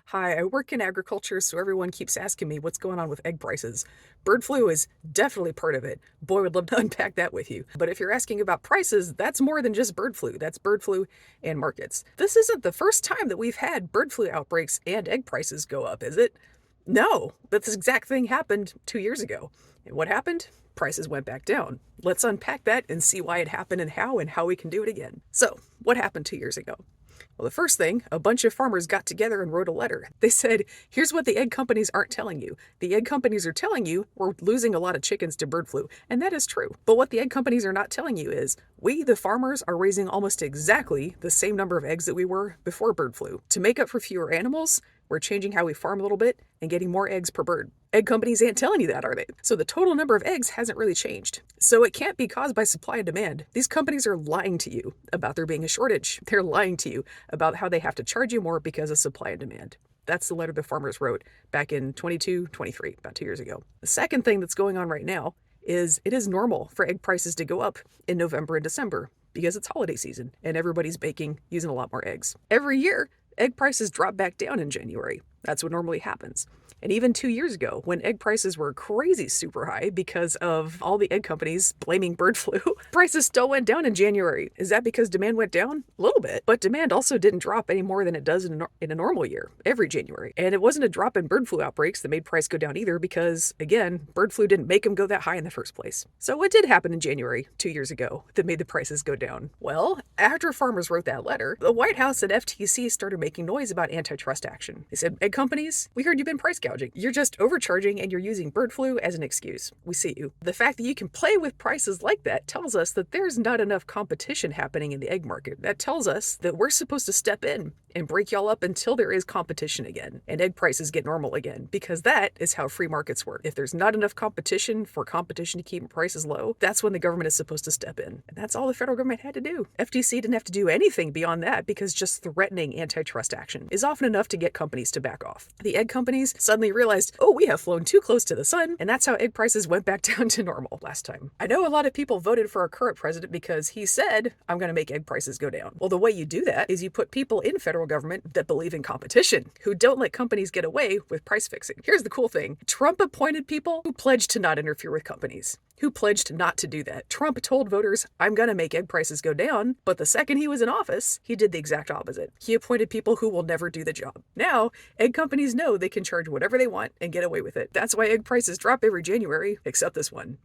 Hi, I work in agriculture, so everyone keeps asking me what's going on with egg prices. Bird flu is definitely part of it. Boy, would love to unpack that with you. But if you're asking about prices, that's more than just bird flu. That's bird flu and markets. This isn't the first time that we've had bird flu outbreaks and egg prices go up, is it? No, but this exact thing happened 2 years ago. And what happened? Prices went back down. Let's unpack that and see why it happened and how we can do it again. So, what happened 2 years ago? Well, the first thing, a bunch of farmers got together and wrote a letter. They said, here's what the egg companies aren't telling you. The egg companies are telling you we're losing a lot of chickens to bird flu, and that is true. But what the egg companies are not telling you is, we, the farmers, are raising almost exactly the same number of eggs that we were before bird flu. To make up for fewer animals, we're changing how we farm a little bit and getting more eggs per bird. Egg companies ain't telling you that, are they? So the total number of eggs hasn't really changed. So it can't be caused by supply and demand. These companies are lying to you about there being a shortage. They're lying to you about how they have to charge you more because of supply and demand. That's the letter the farmers wrote back in 23, about 2 years ago. The second thing that's going on right now is it is normal for egg prices to go up in November and December because it's holiday season and everybody's baking, using a lot more eggs. Every year, egg prices drop back down in January. That's what normally happens. And even 2 years ago, when egg prices were crazy super high because of all the egg companies blaming bird flu, prices still went down in January. Is that because demand went down? A little bit. But demand also didn't drop any more than it does in a normal year, every January. And it wasn't a drop in bird flu outbreaks that made price go down either because, again, bird flu didn't make them go that high in the first place. So what did happen in January 2 years ago that made the prices go down? Well, after farmers wrote that letter, the White House and FTC started making noise about antitrust action. They said, egg companies, we heard you've been price gouging. You're just overcharging and you're using bird flu as an excuse. We see you. The fact that you can play with prices like that tells us that there's not enough competition happening in the egg market. That tells us that we're supposed to step in and break y'all up until there is competition again and egg prices get normal again, because that is how free markets work. If there's not enough competition for competition to keep prices low, that's when the government is supposed to step in. And that's all the federal government had to do. FTC didn't have to do anything beyond that because just threatening antitrust action is often enough to get companies to back off. The egg companies suddenly realized, oh, we have flown too close to the sun, and that's how egg prices went back down to normal last time. I know a lot of people voted for our current president because he said, I'm going to make egg prices go down. Well, the way you do that is you put people in federal government that believe in competition, who don't let companies get away with price fixing. Here's the cool thing. Trump appointed people who pledged to not interfere with companies, who pledged not to do that. Trump told voters, I'm going to make egg prices go down, but the second he was in office, he did the exact opposite. He appointed people who will never do the job. Now, egg companies know they can charge whatever they want and get away with it. That's why egg prices drop every January, except this one.